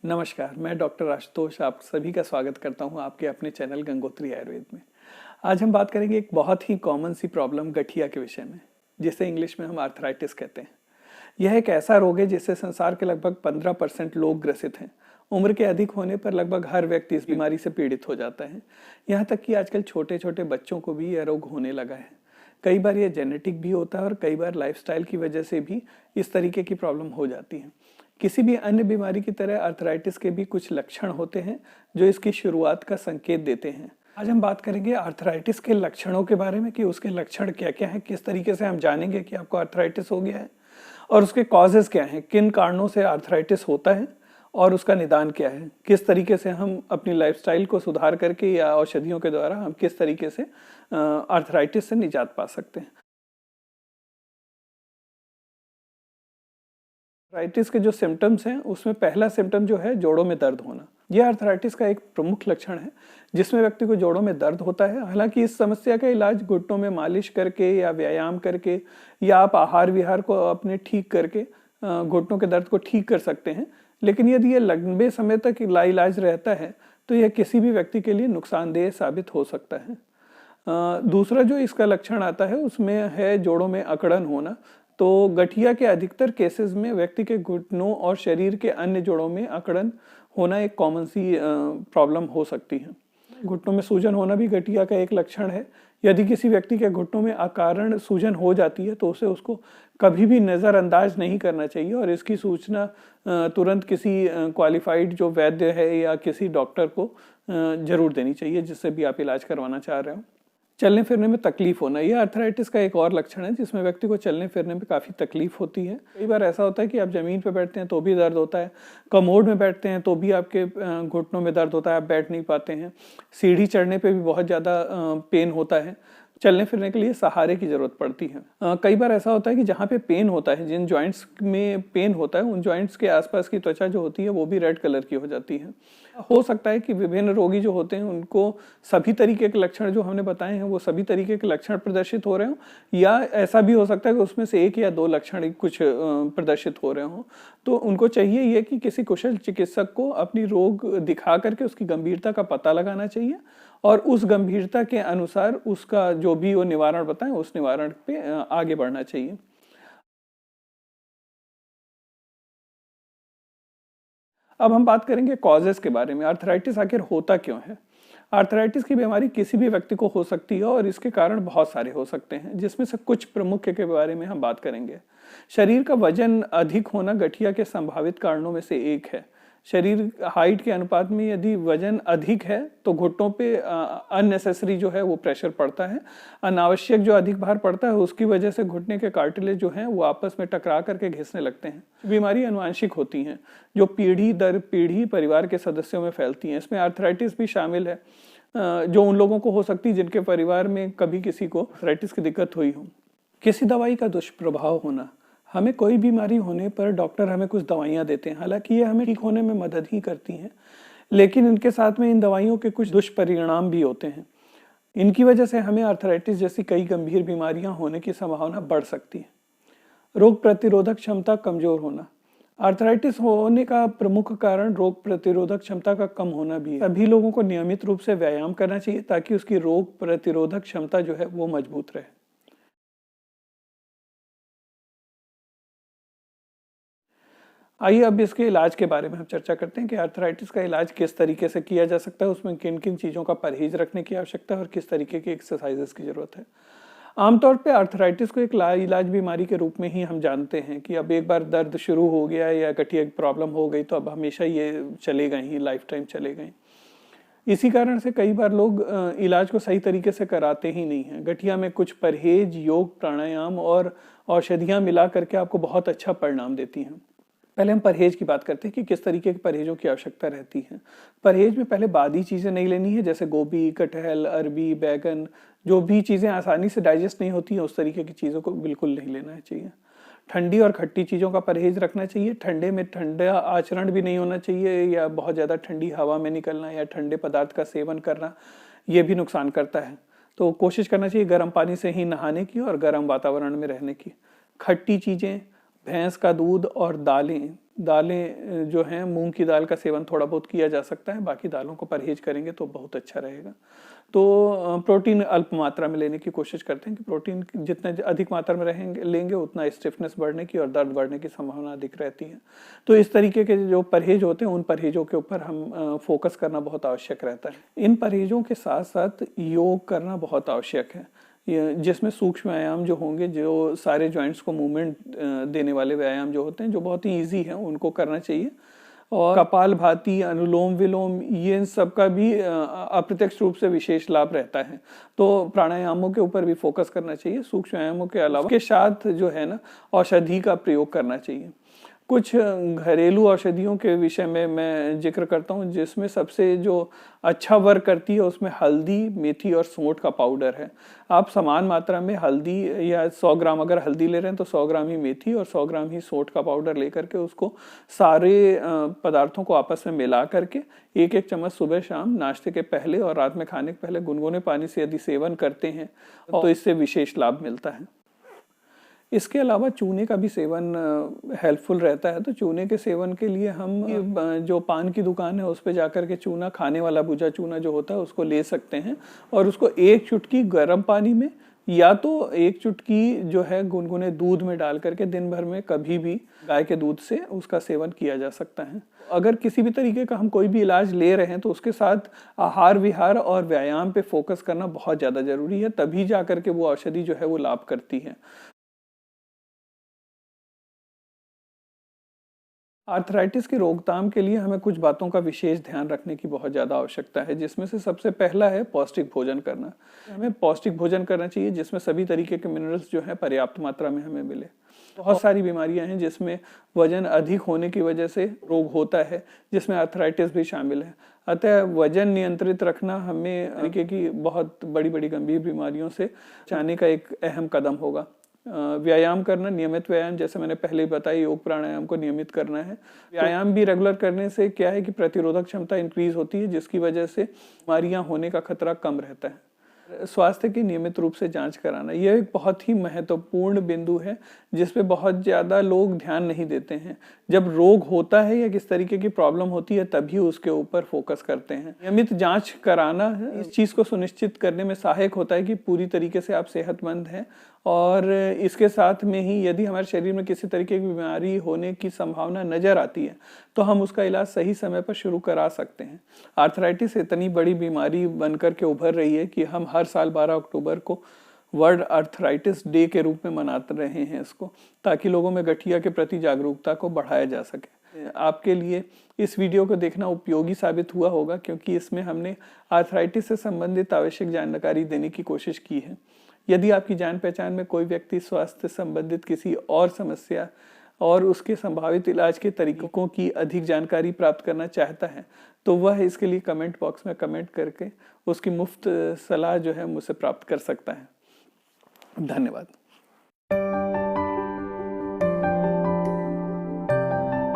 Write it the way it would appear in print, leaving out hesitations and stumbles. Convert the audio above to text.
नमस्कार, मैं डॉक्टर आशुतोष आप सभी का स्वागत करता हूं आपके अपने चैनल गंगोत्री आयुर्वेद में। आज हम बात करेंगे एक बहुत ही कॉमन सी प्रॉब्लम गठिया के विषय में, जिसे इंग्लिश में हम आर्थराइटिस कहते हैं। यह एक ऐसा रोग है जिससे संसार के लगभग 15% लोग ग्रसित हैं। उम्र के अधिक होने पर लगभग हर व्यक्ति इस बीमारी से पीड़ित हो जाता है। यहाँ तक कि आजकल छोटे छोटे बच्चों को भी यह रोग होने लगा है। कई बार यह जेनेटिक भी होता है और कई बार लाइफस्टाइल की वजह से भी इस तरीके की प्रॉब्लम हो जाती है। किसी भी अन्य बीमारी की तरह आर्थराइटिस के भी कुछ लक्षण होते हैं जो इसकी शुरुआत का संकेत देते हैं। आज हम बात करेंगे आर्थराइटिस के लक्षणों के बारे में कि उसके लक्षण क्या क्या हैं, किस तरीके से हम जानेंगे कि आपको आर्थराइटिस हो गया है और उसके कॉजेज क्या हैं, किन कारणों से आर्थराइटिस होता है और उसका निदान क्या है, किस तरीके से हम अपनी लाइफस्टाइल को सुधार करके या औषधियों के द्वारा हम किस तरीके से आर्थराइटिस से निजात पा सकते हैं। आर्थराइटिस के जो सिम्टम्स हैं उसमें पहला सिम्टम जो है जोड़ों में दर्द होना। यह आर्थराइटिस का एक प्रमुख लक्षण है जिसमें व्यक्ति को जोड़ों में दर्द होता है। हालांकि इस समस्या का इलाज घुटनों में मालिश करके या व्यायाम करके या आप आहार विहार को अपने ठीक करके घुटनों के दर्द को ठीक कर सकते हैं, लेकिन यदि यह लंबे समय तक लाइलाज रहता है तो यह किसी भी व्यक्ति के लिए नुकसानदेह साबित हो सकता है। दूसरा जो इसका लक्षण आता है उसमें है जोड़ों में अकड़न होना। तो गठिया के अधिकतर केसेस में व्यक्ति के घुटनों और शरीर के अन्य जोड़ों में अकड़न होना एक कॉमन सी प्रॉब्लम हो सकती है। घुटनों में सूजन होना भी गठिया का एक लक्षण है। यदि किसी व्यक्ति के घुटनों में अकारण सूजन हो जाती है तो उसे उसको कभी भी नज़रअंदाज नहीं करना चाहिए और इसकी सूचना तुरंत किसी क्वालिफाइड जो वैद्य है या किसी डॉक्टर को जरूर देनी चाहिए जिससे भी आप इलाज करवाना चाह रहे हो। चलने फिरने में तकलीफ होना, यह आर्थराइटिस का एक और लक्षण है जिसमें व्यक्ति को चलने फिरने में काफ़ी तकलीफ होती है। कई बार ऐसा होता है कि आप ज़मीन पर बैठते हैं तो भी दर्द होता है, कमोड में बैठते हैं तो भी आपके घुटनों में दर्द होता है, आप बैठ नहीं पाते हैं, सीढ़ी चढ़ने पे भी बहुत ज़्यादा पेन होता है, चलने फिरने के लिए सहारे की ज़रूरत पड़ती है। कई बार ऐसा होता है कि जहाँ पे पेन होता है, जिन जॉइंट्स में पेन होता है, उन जॉइंट्स के आसपास की त्वचा जो होती है वो भी रेड कलर की हो जाती है। हो सकता है कि विभिन्न रोगी जो होते हैं उनको सभी तरीके के लक्षण जो हमने बताए हैं वो सभी तरीके के लक्षण प्रदर्शित हो रहे हों, या ऐसा भी हो सकता है कि उसमें से एक या दो लक्षण कुछ प्रदर्शित हो रहे हों। तो उनको चाहिए ये कि किसी कुशल चिकित्सक को अपनी रोग दिखा करके उसकी गंभीरता का पता लगाना चाहिए और उस गंभीरता के अनुसार उसका जो भी वो निवारण बताएं उस निवारण पे आगे बढ़ना चाहिए। अब हम बात करेंगे कॉजेस के बारे में। आर्थराइटिस आखिर होता क्यों है? आर्थराइटिस की बीमारी किसी भी व्यक्ति को हो सकती है और इसके कारण बहुत सारे हो सकते हैं, जिसमें से कुछ प्रमुख के बारे में हम बात करेंगे। शरीर का वजन अधिक होना गठिया के संभावित कारणों में से एक है। शरीर हाइट के अनुपात में यदि वजन अधिक है तो घुटनों पे अननेसेसरी जो है वो प्रेशर पड़ता है। अनावश्यक जो अधिक भार पड़ता है उसकी वजह से घुटने के कार्टिलेज जो हैं वो आपस में टकरा करके घिसने लगते हैं। बीमारी आनुवंशिक होती हैं जो पीढ़ी दर पीढ़ी परिवार के सदस्यों में फैलती हैं। इसमें आर्थराइटिस भी शामिल है जो उन लोगों को हो सकती है जिनके परिवार में कभी किसी को आर्थराइटिस की दिक्कत हुई हो। किसी दवाई का दुष्प्रभाव होना, हमें कोई बीमारी होने पर डॉक्टर हमें कुछ दवाइयाँ देते हैं, हालांकि ये हमें ठीक होने में मदद ही करती हैं, लेकिन इनके साथ में इन दवाइयों के कुछ दुष्परिणाम भी होते हैं। इनकी वजह से हमें आर्थराइटिस जैसी कई गंभीर बीमारियां होने की संभावना बढ़ सकती है। रोग प्रतिरोधक क्षमता कमजोर होना, आर्थराइटिस होने का प्रमुख कारण रोग प्रतिरोधक क्षमता का कम होना भी है। सभी लोगों को नियमित रूप से व्यायाम करना चाहिए ताकि उसकी रोग प्रतिरोधक क्षमता जो है वो मजबूत रहे। आइए अब इसके इलाज के बारे में हम चर्चा करते हैं कि आर्थराइटिस का इलाज किस तरीके से किया जा सकता है, उसमें किन किन चीज़ों का परहेज रखने की आवश्यकता है और किस तरीके की एक्सरसाइजेस की जरूरत है। आमतौर पे आर्थराइटिस को एक लाइलाज बीमारी के रूप में ही हम जानते हैं कि अब एक बार दर्द शुरू हो गया या गठिया प्रॉब्लम हो गई तो अब हमेशा ये चलेगा ही, लाइफ टाइम चलेगा ही। इसी कारण से कई बार लोग इलाज को सही तरीके से कराते ही नहीं हैं। गठिया में कुछ परहेज, योग, प्राणायाम और औषधियाँ मिला करके आपको बहुत अच्छा परिणाम देती हैं। पहले हम परहेज की बात करते हैं कि किस तरीके के परहेजों की आवश्यकता रहती है। परहेज में पहले बादी चीज़ें नहीं लेनी है, जैसे गोभी, कटहल, अरबी, बैगन, जो भी चीज़ें आसानी से डाइजेस्ट नहीं होती हैं उस तरीके की चीज़ों को बिल्कुल नहीं लेना चाहिए। ठंडी और खट्टी चीज़ों का परहेज रखना चाहिए। ठंडे में ठंडा आचरण भी नहीं होना चाहिए या बहुत ज़्यादा ठंडी हवा में निकलना या ठंडे पदार्थ का सेवन करना, ये भी नुकसान करता है। तो कोशिश करना चाहिए गर्म पानी से ही नहाने की और गर्म वातावरण में रहने की। खट्टी चीज़ें, भैंस का दूध और दालें जो हैं, मूंग की दाल का सेवन थोड़ा बहुत किया जा सकता है, बाकी दालों को परहेज करेंगे तो बहुत अच्छा रहेगा। तो प्रोटीन अल्प मात्रा में लेने की कोशिश करते हैं कि प्रोटीन जितने अधिक मात्रा में लेंगे उतना स्टिफनेस बढ़ने की और दर्द बढ़ने की संभावना अधिक रहती है। तो इस तरीके के जो परहेज होते हैं उन परहेजों के ऊपर हम फोकस करना बहुत आवश्यक रहता है। इन परहेजों के साथ साथ योग करना बहुत आवश्यक है, जिसमें सूक्ष्म व्यायाम जो होंगे, जो सारे जॉइंट्स को मूवमेंट देने वाले व्यायाम जो होते हैं, जो बहुत ही ईजी हैं, उनको करना चाहिए। और कपाल भाती, अनुलोम विलोम, ये इन सब का भी अप्रत्यक्ष रूप से विशेष लाभ रहता है। तो प्राणायामों के ऊपर भी फोकस करना चाहिए। सूक्ष्म व्यायामों के अलावा के साथ जो है ना, औषधि का प्रयोग करना चाहिए। कुछ घरेलू औषधियों के विषय में मैं जिक्र करता हूँ, जिसमें सबसे जो अच्छा वर्क करती है उसमें हल्दी, मेथी और सौंठ का पाउडर है। आप समान मात्रा में हल्दी, या 100 ग्राम अगर हल्दी ले रहे हैं तो 100 ग्राम ही मेथी और 100 ग्राम ही सौंठ का पाउडर लेकर के उसको सारे पदार्थों को आपस में मिला करके एक एक चम्मच सुबह शाम नाश्ते के पहले और रात में खाने के पहले गुनगुने पानी से यदि सेवन करते हैं तो इससे विशेष लाभ मिलता है। इसके अलावा चूने का भी सेवन हेल्पफुल रहता है। तो चूने के सेवन के लिए हम जो पान की दुकान है उस पर जाकर के चूना, खाने वाला भुजा चूना जो होता है, उसको ले सकते हैं और उसको एक चुटकी गर्म पानी में या तो एक चुटकी जो है गुनगुने दूध में डाल करके दिन भर में कभी भी गाय के दूध से उसका सेवन किया जा सकता है। अगर किसी भी तरीके का हम कोई भी इलाज ले रहे हैं तो उसके साथ आहार विहार और व्यायाम पे फोकस करना बहुत ज़्यादा जरूरी है, तभी जा करके वो औषधि जो है वो लाभ करती है। आर्थराइटिस की रोकथाम के लिए हमें कुछ बातों का विशेष ध्यान रखने की बहुत ज़्यादा आवश्यकता है, जिसमें से सबसे पहला है पौष्टिक भोजन करना। हमें पौष्टिक भोजन करना चाहिए जिसमें सभी तरीके के मिनरल्स जो हैं पर्याप्त मात्रा में हमें मिले। बहुत सारी बीमारियां हैं जिसमें वजन अधिक होने की वजह से रोग होता है, जिसमें आर्थराइटिस भी शामिल है। अतः वजन नियंत्रित रखना हमें तरीके की बहुत बड़ी बड़ी गंभीर बीमारियों से बचाने का एक अहम कदम होगा। व्यायाम करना, नियमित व्यायाम, जैसे मैंने पहले ही बताया, योग प्राणायाम को नियमित करना है। व्यायाम भी रेगुलर करने से क्या है कि प्रतिरोधक क्षमता इंक्रीज होती है, जिसकी वजह से बीमारियां होने का खतरा कम रहता है। स्वास्थ्य की नियमित रूप से जांच कराना, यह एक बहुत ही महत्वपूर्ण बिंदु है जिस पे बहुत ज़्यादा लोग ध्यान नहीं देते हैं। जब रोग होता है या किस तरीके की प्रॉब्लम होती है तभी उसके ऊपर फोकस करते हैं। नियमित जांच कराना इस चीज़ को सुनिश्चित करने में सहायक होता है कि पूरी तरीके से आप सेहतमंद हैं, और इसके साथ में ही यदि हमारे शरीर में किसी तरीके की बीमारी होने की संभावना नजर आती है तो हम उसका इलाज सही समय पर शुरू करा सकते हैं। आर्थराइटिस इतनी बड़ी बीमारी बनकर के उभर रही है कि हम हर साल 12 अक्टूबर को वर्ल्ड आर्थराइटिस डे के रूप में मनाते रहे हैं इसको, ताकि लोगों में गठिया के प्रति जागरूकता को बढ़ाया जा सके। आपके लिए इस वीडियो को देखना उपयोगी साबित हुआ होगा, क्योंकि इसमें हमने आर्थराइटिस से संबंधित आवश्यक जानकारी देने की कोशिश की है। यदि आपकी जान पहचान में कोई व्यक्ति स्वास्थ्य संबंधित किसी और समस्या और उसके संभावित इलाज के तरीकों की अधिक जानकारी प्राप्त करना चाहता है तो वह इसके लिए कमेंट बॉक्स में कमेंट करके उसकी मुफ्त सलाह जो है मुझसे प्राप्त कर सकता है। धन्यवाद।